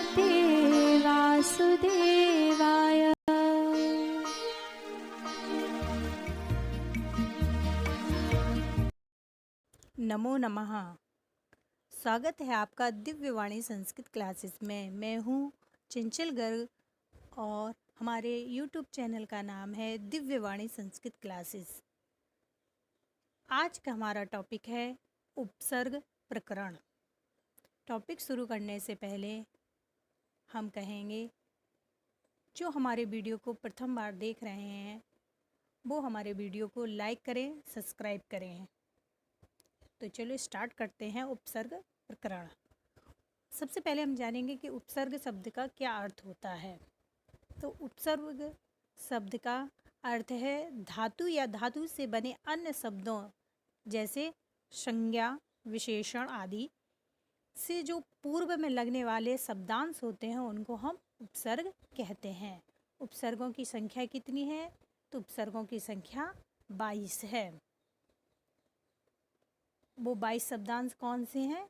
नमस्ते वासुदेवाय। नमो नमः। स्वागत है आपका दिव्यवाणी संस्कृत क्लासेस में। मैं हूँ चंचल गर्ग और हमारे YouTube चैनल का नाम है दिव्यवाणी संस्कृत क्लासेस। आज का हमारा टॉपिक है उपसर्ग प्रकरण। टॉपिक शुरू करने से पहले हम कहेंगे, जो हमारे वीडियो को प्रथम बार देख रहे हैं वो हमारे वीडियो को लाइक करें, सब्सक्राइब करें। तो चलो स्टार्ट करते हैं उपसर्ग प्रकरण। सबसे पहले हम जानेंगे कि उपसर्ग शब्द का क्या अर्थ होता है। तो उपसर्ग शब्द का अर्थ है धातु या धातु से बने अन्य शब्दों जैसे संज्ञा, विशेषण आदि से जो पूर्व में लगने वाले शब्दांश होते हैं उनको हम उपसर्ग कहते हैं। उपसर्गों की संख्या कितनी है? तो उपसर्गों की संख्या 22 है। वो 22 शब्दांश कौन से हैं?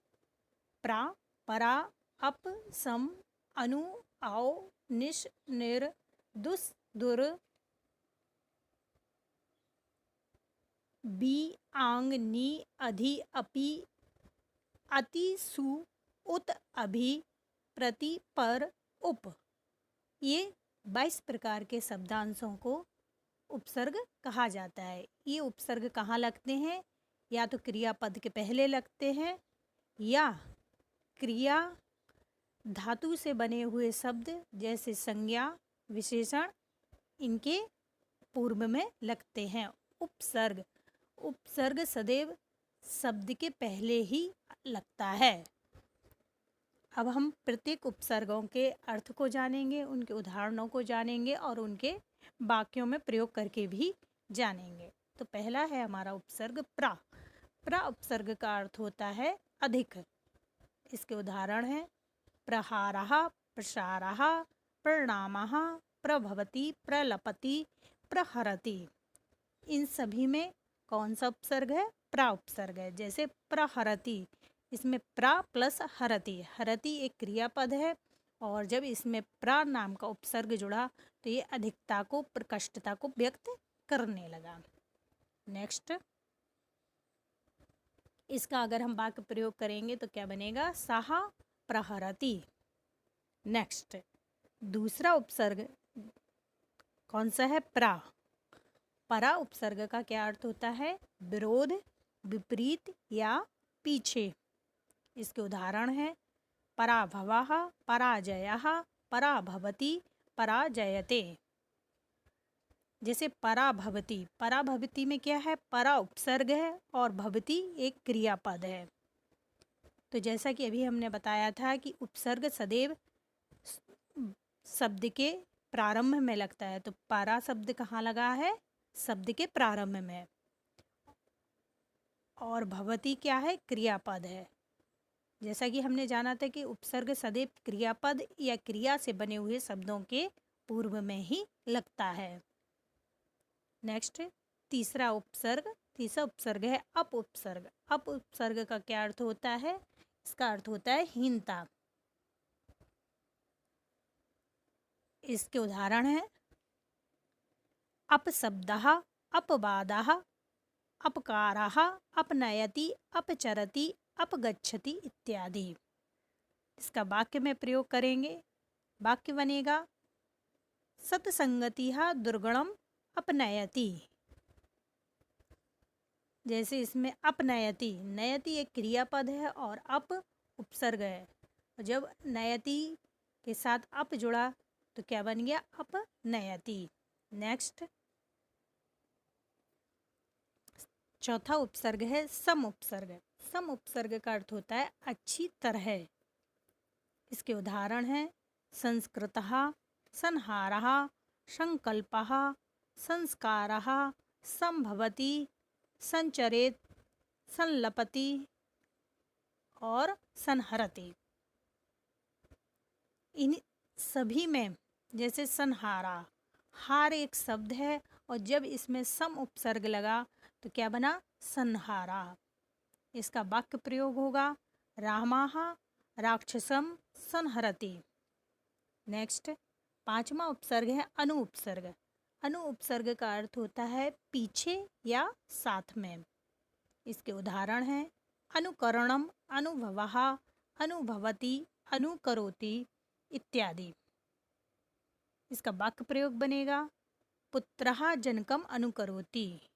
प्रा, परा, अप, सम, अनु, आओ, निश, निर, दुस, दुर, बी, आंग, नी, अधि, अपि, अति, सु, उत, अभि, प्रति, पर, उप। ये 22 प्रकार के शब्दांशों को उपसर्ग कहा जाता है। ये उपसर्ग कहाँ लगते हैं? या तो क्रियापद के पहले लगते हैं या क्रिया धातु से बने हुए शब्द जैसे संज्ञा, विशेषण, इनके पूर्व में लगते हैं। उपसर्ग सदैव शब्द के पहले ही लगता है। अब हम प्रत्येक उपसर्गों के अर्थ को जानेंगे, उनके उदाहरणों को जानेंगे और उनके वाक्यों में प्रयोग करके भी जानेंगे। तो पहला है हमारा उपसर्ग प्रा। प्रा उपसर्ग का अर्थ होता है अधिक। इसके उदाहरण हैं प्रहारः, प्रसारः, प्रणामः, प्रभवति, प्रलपति, प्रहरति। इन सभी में कौन सा उपसर्ग है? प्रा उपसर्ग है। जैसे प्रहरति, इसमें प्रा प्लस हरति। हरति एक क्रियापद है और जब इसमें प्रा नाम का उपसर्ग जुड़ा तो ये अधिकता को, प्रकृष्टता को व्यक्त करने लगा। नेक्स्ट, इसका अगर हम वाक्य प्रयोग करेंगे तो क्या बनेगा? सहा प्रहरति। नेक्स्ट, दूसरा उपसर्ग कौन सा है? प्रा। परा उपसर्ग का क्या अर्थ होता है? विरोध, विपरीत या पीछे। इसके उदाहरण हैं पराभवः, पराजयः, पराभवति, पराजयते। जैसे पराभवति, पराभवति में क्या है? परा उपसर्ग है और भवति एक क्रियापद है। तो जैसा कि अभी हमने बताया था कि उपसर्ग सदैव शब्द के प्रारंभ में लगता है। तो परा शब्द कहाँ लगा है? शब्द के प्रारंभ में। और भवति क्या है? क्रियापद है। जैसा कि हमने जाना था कि उपसर्ग सदैव क्रियापद या क्रिया से बने हुए शब्दों के पूर्व में ही लगता है। नेक्स्ट, तीसरा उपसर्ग है अप उपसर्ग। अप उपसर्ग का क्या अर्थ होता है? इसका अर्थ होता है हीनता। इसके उदाहरण हैं अपशब्दः, अपवादः, अपकारः, अपनयति, अपचरति, अपगच्छति इत्यादि। इसका वाक्य में प्रयोग करेंगे। वाक्य बनेगा सत्संगतिः दुर्गुणम् अपनयति। जैसे इसमें अपनयति, नयति एक क्रियापद है और अप उपसर्ग है। जब नयति के साथ अप जुड़ा तो क्या बन गया? अपनयति। नेक्स्ट, चौथा उपसर्ग है सम उपसर्ग। सम उपसर्ग का अर्थ होता है अच्छी तरह। इसके उदाहरण हैं संस्कृतः, संहारः, संकल्पः, संस्कारः, संभवति, संचरेत, संलपति और संहरति। इन सभी में जैसे संहारा, हार एक शब्द है और जब इसमें सम उपसर्ग लगा तो क्या बना? संहारा। इसका वाक्य प्रयोग होगा रामाः राक्षसं संहरति। नेक्स्ट 5वां उपसर्ग है अनु उपसर्ग। अनु उपसर्ग का अर्थ होता है पीछे या साथ में। इसके उदाहरण हैं अनुकरणम, अनुभवः, अनुभवति, अनुकरोति इत्यादि। इसका वाक्य प्रयोग बनेगा पुत्रः जनकम अनुकरोति।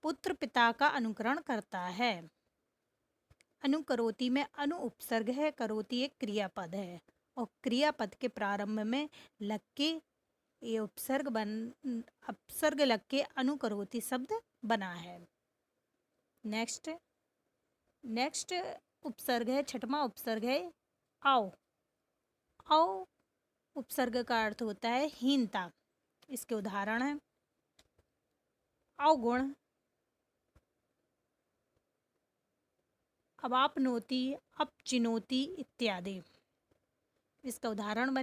पुत्र पिता का अनुकरण करता है। अनुकरोति में अनु उपसर्ग है, करोति एक क्रियापद है और क्रियापद के प्रारंभ में लग के ये अपसर्ग लग के अनुकरोति शब्द बना है। नेक्स्ट उपसर्ग है, 6वां उपसर्ग है आओ। आओ उपसर्ग का अर्थ होता है हीनता। इसके उदाहरण हैं अवगुण, अवाप्नोति, अपचिनोति इत्यादि। इसका उदाहरण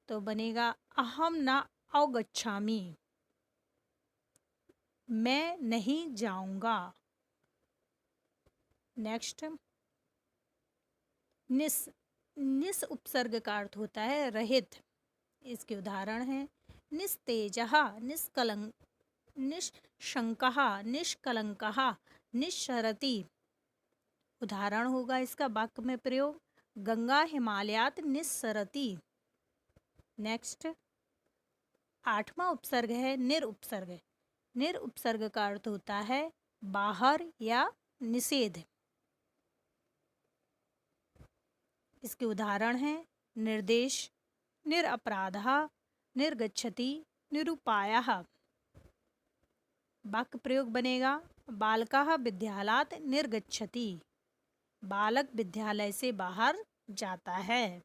बनेगा अहम न अवगच्छामि, मैं नहीं जाऊंगा। नेक्स्ट निस उपसर्ग का अर्थ होता है रहित। इसके उदाहरण हैं निस्तेजः, निष्शंकः, निष्कलंकः, निश्शरति। उदाहरण होगा इसका वाक्य में प्रयोग गंगा हिमालयात निस्सरति। नेक्स्ट 8वां उपसर्ग है निरुपसर्ग। निरुपसर्ग का अर्थ होता है बाहर या निषेध। इसके उदाहरण हैं निर्देश, निरपराधः, निर्गच्छति, निरुपायः। वाक्य प्रयोग बनेगा बालकः विद्यालयात् निर्गच्छति, बालक विद्यालय से बाहर जाता है।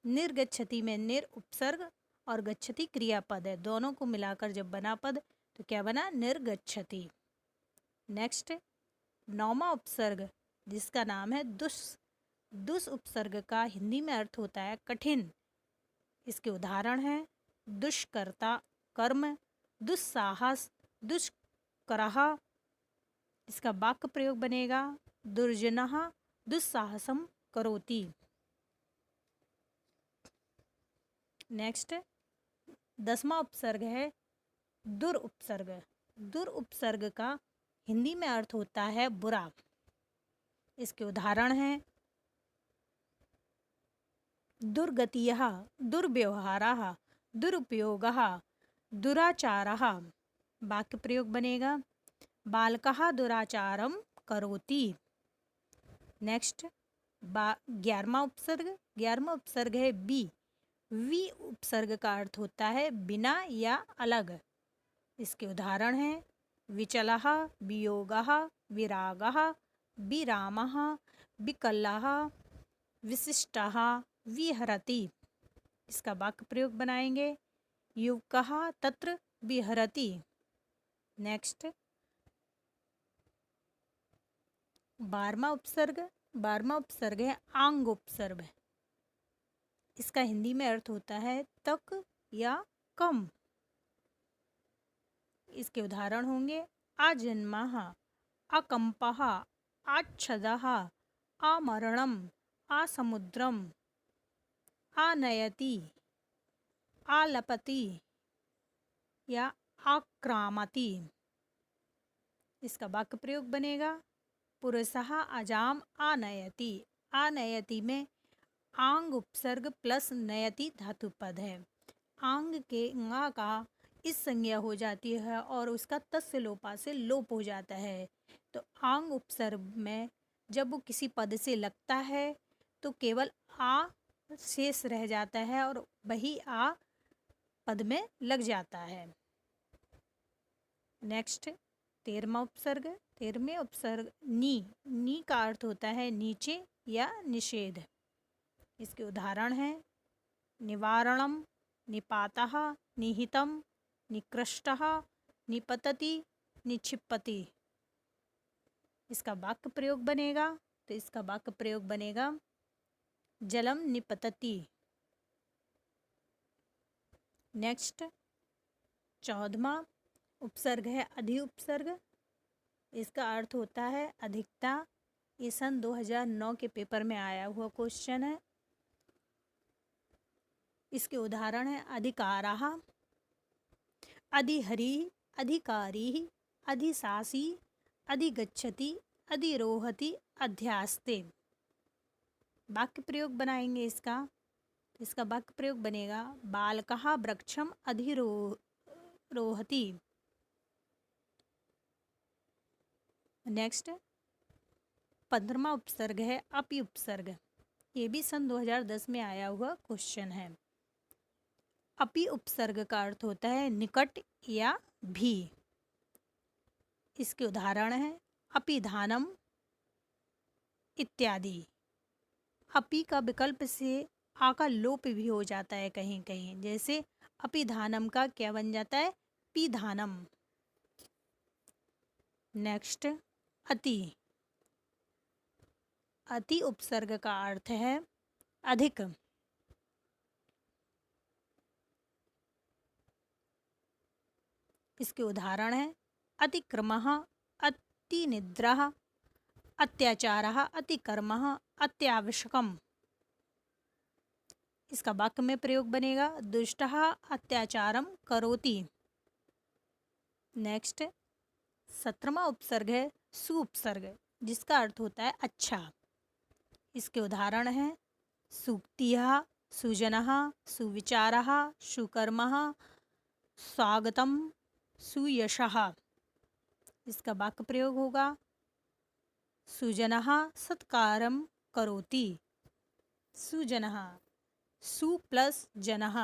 निर्गच्छति में निर उपसर्ग और गच्छति क्रियापद है, दोनों को मिलाकर जब बना पद तो क्या बना निर्गच्छति। नेक्स्ट 9वां उपसर्ग जिसका नाम है दुस उपसर्ग का हिंदी में अर्थ होता है कठिन। इसके उदाहरण हैं दुष्कर्ता कर्म, दुस्साहस, दुष्करः। इसका वाक्य प्रयोग बनेगा दुर्जनः दुस्साहसम करोति। नेक्स्ट 10वां उपसर्ग है दुर्उपसर्ग। दुर्उपसर्ग का हिंदी में अर्थ होता है बुरा। इसके उदाहरण हैं दुर्गतियः, दुर्व्यवहारः, दुरुपयोगः, दुराचारः। वाक्य प्रयोग बनेगा बालकः दुराचारम करोति। नेक्स्ट 11वां उपसर्ग है वी उपसर्ग का अर्थ होता है बिना या अलग। इसके उदाहरण हैं विचलः, वियोगः, विरागः, विरामः, विकलः, विशिष्टः, विहरति। इसका वाक्य प्रयोग बनाएंगे युवकः तत्र विहरति। नेक्स्ट 12वां उपसर्ग है आंग उपसर्ग। इसका हिंदी में अर्थ होता है तक या कम। इसके उदाहरण होंगे आजन्मः, अकंपः, आच्छदः, आमरणम, आसमुद्रम, आनयति, आलपति या आक्रामति। इसका वाक्य प्रयोग बनेगा पुरुषः अजाम आनयति। आनयति में आंग उपसर्ग प्लस नयति धातु पद है। आंग के ंगा का इस संज्ञा हो जाती है और उसका तस्य लोपा से लोप हो जाता है। तो आंग उपसर्ग में जब वो किसी पद से लगता है तो केवल आ शेष रह जाता है और वही आ पद में लग जाता है। नेक्स्ट 13वें उपसर्ग नी का अर्थ होता है नीचे या निषेध। इसके उदाहरण हैं निवारणम, निपातः, निहितम, निकृष्टः, निपतति, निक्षिपति। इसका वाक्य प्रयोग बनेगा जलम निपतति। नेक्स्ट 14वां उपसर्ग है अधि उपसर्ग। इसका अर्थ होता है अधिकता। ये सन 2009 के पेपर में आया हुआ क्वेश्चन है। इसके उदाहरण है अधिकाराः, अधिहरिः, अधिकारी, अधिशासी, अधिगच्छति, अधिरोहति, अध्यास्ते। वाक्य प्रयोग बनाएंगे इसका। इसका वाक्य प्रयोग बनेगा बालकः वृक्षम अधिरोहति। नेक्स्ट 15वां उपसर्ग है अपि उपसर्ग। ये भी सन 2010 में आया हुआ क्वेश्चन है। अपि उपसर्ग का अर्थ होता है निकट या भी। इसके उदाहरण है अपिधानम इत्यादि। अपि का विकल्प से आ का लोप भी हो जाता है कहीं कहीं, जैसे अपिधानम का क्या बन जाता है पिधानम। नेक्स्ट अति। अति उपसर्ग का अर्थ है अधिक। इसके उदाहरण है अतिक्रमः, अतिनिद्रा, अत्याचारः, अतिकर्मः, अत्यावश्यकम। इसका वाक्य में प्रयोग बनेगा दुष्टः अत्याचारम करोति। नेक्स्ट 17वां उपसर्ग है सुउपसर्ग, जिसका अर्थ होता है अच्छा। इसके उदाहरण हैं सूक्तिः, सुजनः, सुविचारः, सुकर्मः, स्वागतम, सुयशः। इसका वाक्य प्रयोग होगा सुजनः सत्कारं करोति। सुजनः, सु प्लस जनः,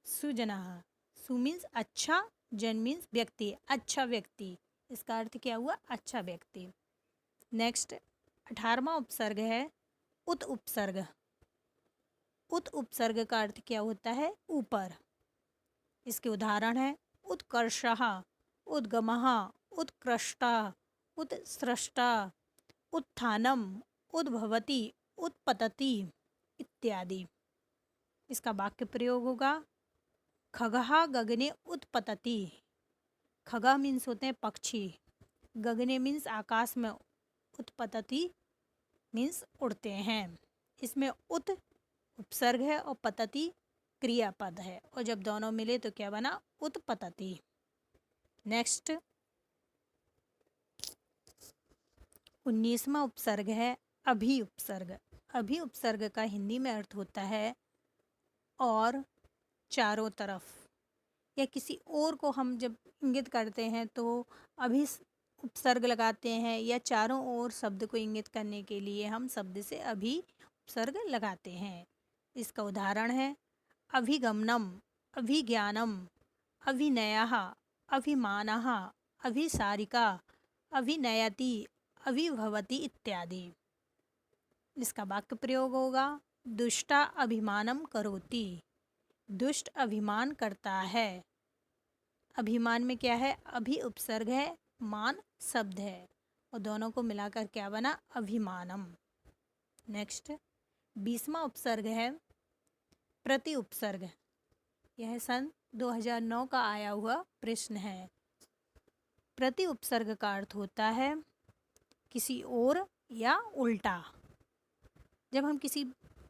सुजनः। सु मीन्स अच्छा, जन मीन्स व्यक्ति, अच्छा व्यक्ति। इसका अर्थ क्या हुआ अच्छा व्यक्ति। नेक्स्ट 18वां उपसर्ग है उत उपसर्ग। उत उपसर्ग का अर्थ क्या होता है ऊपर। इसके उदाहरण है उत्कर्षः, उद्गमः, उत्कृष्टः, उत्सृष्टा, उत्थानम, उद्भवति, उत्पतति इत्यादि। इसका वाक्य प्रयोग होगा खगः गगने उत्पतति। खगा मीन्स होते हैं पक्षी, गगने मीन्स आकाश में, उत्पतति मीन्स उड़ते हैं। इसमें उत उपसर्ग है और पतति क्रियापद है, और जब दोनों मिले तो क्या बना उत्पतति। नेक्स्ट 19वां उपसर्ग है अभि उपसर्ग। अभि उपसर्ग का हिंदी में अर्थ होता है और चारों तरफ, या किसी और को हम जब इंगित करते हैं तो अभि उपसर्ग लगाते हैं, या चारों ओर शब्द को इंगित करने के लिए हम शब्द से अभि उपसर्ग लगाते हैं। इसका उदाहरण है अभिगमनम, अभिज्ञानम, अभिनयः, अभिमानः, अभिसारिका, अभिनयति, अभिभवति इत्यादि। इसका वाक्य प्रयोग होगा दुष्टा अभिमानम करोति। दुष्ट अभिमान करता है। अभिमान में क्या है अभि उपसर्ग है, मान शब्द है, और दोनों को मिलाकर क्या बना अभिमानम। नेक्स्ट 20वां उपसर्ग है प्रति उपसर्ग। यह सन 2009 का आया हुआ प्रश्न है। प्रति उपसर्ग का अर्थ होता है किसी और या उल्टा। जब हम किसी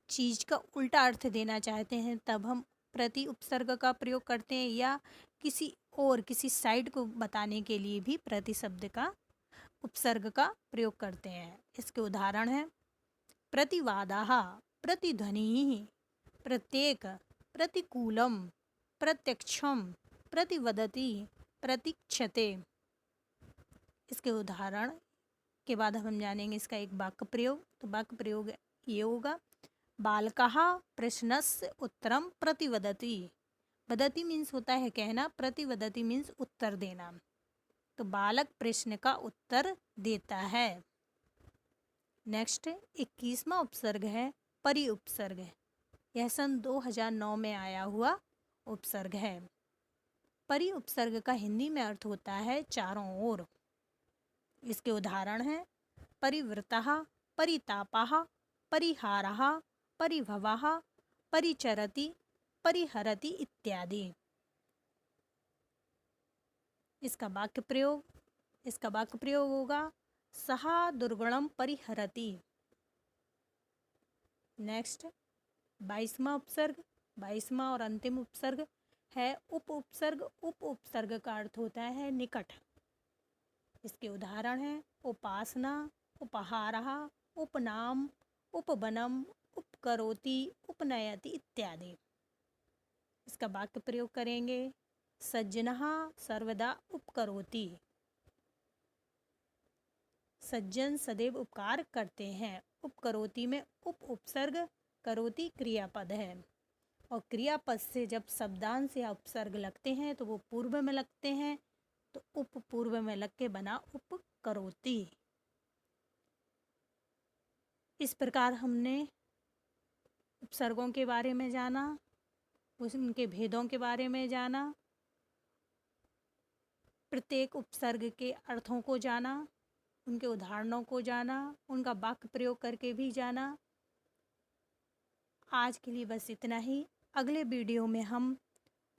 चीज का उल्टा अर्थ देना चाहते हैं तब हम प्रति उपसर्ग का प्रयोग करते हैं, या किसी और किसी साइड को बताने के लिए भी प्रति शब्द का उपसर्ग का प्रयोग करते हैं। इसके उदाहरण हैं प्रतिवादाः, प्रतिध्वनिः, प्रत्येक, प्रतिकूलम, प्रत्यक्षम, प्रतिवदति, प्रतीक्षते। इसके उदाहरण के बाद हम जानेंगे इसका एक वाक्य प्रयोग। तो वाक्य प्रयोग ये होगा बालकः प्रश्नस्य उत्तरम प्रतिवदति। वदति मीन्स होता है कहना, प्रतिवदति मीन्स उत्तर देना। तो बालक प्रश्न का उत्तर देता है। नेक्स्ट 21वां उपसर्ग है परि उपसर्ग। यह सन 2009 में आया हुआ उपसर्ग है। परि उपसर्ग का हिंदी में अर्थ होता है चारों ओर। इसके उदाहरण हैं परिवृतः, परितापः, परिहारः, परिभवः, परिचरति, परिहरति इत्यादि। इसका वाक्य प्रयोग होगा सः दुर्गुणं परिहरति। नेक्स्ट 22वां उपसर्ग 22वां और अंतिम उपसर्ग है उप उपसर्ग। उप उपसर्ग का अर्थ होता है निकट। इसके उदाहरण हैं उपासना, उपहारः, उपनाम, उपवनम, उपकरोति, उपनयति इत्यादि। इसका वाक्य प्रयोग करेंगे। सज्जनः सर्वदा उपकरोति। सज्जन सदैव उपकार करते हैं। उपकरोति में उप उपसर्ग, करोति क्रियापद है और क्रियापद से जब शब्दांश या उपसर्ग लगते हैं तो वो पूर्व में लगते हैं, तो उप पूर्व में लग के बना उपकरोति। इस प्रकार हमने उपसर्गों के बारे में जाना, उनके भेदों के बारे में जाना, प्रत्येक उपसर्ग के अर्थों को जाना, उनके उदाहरणों को जाना, उनका वाक्य प्रयोग करके भी जाना। आज के लिए बस इतना ही। अगले वीडियो में हम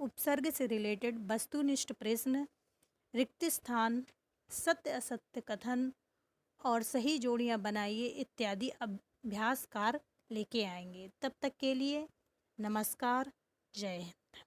उपसर्ग से रिलेटेड वस्तुनिष्ठ प्रश्न, रिक्त स्थान, सत्य असत्य कथन और सही जोड़ियां बनाइए इत्यादि अभ्यास कार्य लेके आएंगे। तब तक के लिए नमस्कार, जय हिंद।